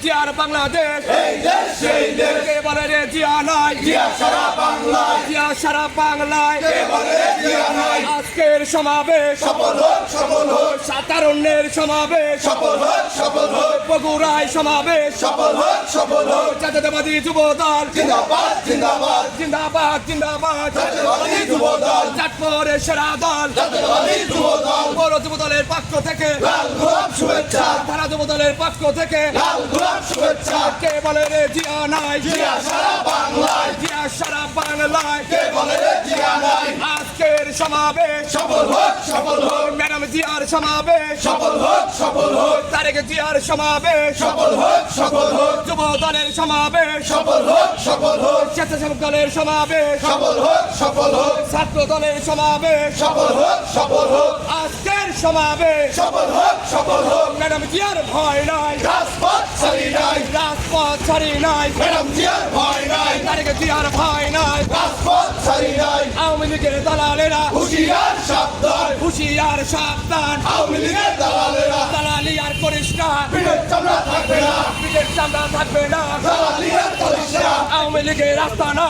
জিয়ার বাংলাদেশ এই দেশ সেই দেশ কে বলে রে জিয়া নাই জিয়া সারা বাংলায় জিয়া সারা বাংলায় কে বলে রে জিয়া নাই আজকের সমাবেশ সফল হোক সাতারণ্যের সমাবেশ সফল হোক বগুড়ায় সমাবেশ সফল হোক জাতীয়তাবাদী যুবদল জিন্দাবাদ জিন্দাবাদ জিন্দাবাদ জিন্দাবাদ জাতীয়তাবাদী যুবদল চাঁদপুরের সেরা দল জাতীয়তাবাদী যুবদল পৌর যুবদলের পক্ষ থেকে লাল গোলাপ শুভেচ্ছা থানা যুবদলের পক্ষ থেকে লাল গোলাপ শুভেচ্ছা কে বলে রে জিয়া নাই জিয়া সারা বাংলায় জিয়া সারা বাংলায় কে বলে রে জিয়া নাই আজকের সমাবেশ সফল হোক ম্যাডাম জিয়ার সমাবেশ সফল হোক তারেক জিয়ার সমাবেশ সফল হোক যুব দলের সমাবেশ সফল হোক স্বেচ্ছাসেবক দলের সমাবেশ সফল হোক ছাত্র দলের সমাবেশ সফল হোক আজকের সমাবেশ সফল হোক ম্যাডাম জিয়ার ভয় নাই রাজপথ ছাড়ি নাই রাজপথ ছাড়ি নাই ম্যাডাম জিয়ার ভয় নাই তারেক জিয়ার ভয় নাই রাজপথ ছাড়ি নাই আওয়ামী লীগের দালালেরা হুশিয়ার সাবধান হুশিয়ার সাবধান আওয়ামী লীগের দালালেরা দালালি আর করিস না পিঠের চামড়া থাকবে না পিঠের চামড়া থাকবে না দালালি আর করিস না আওয়ামী লীগের রাস্তা না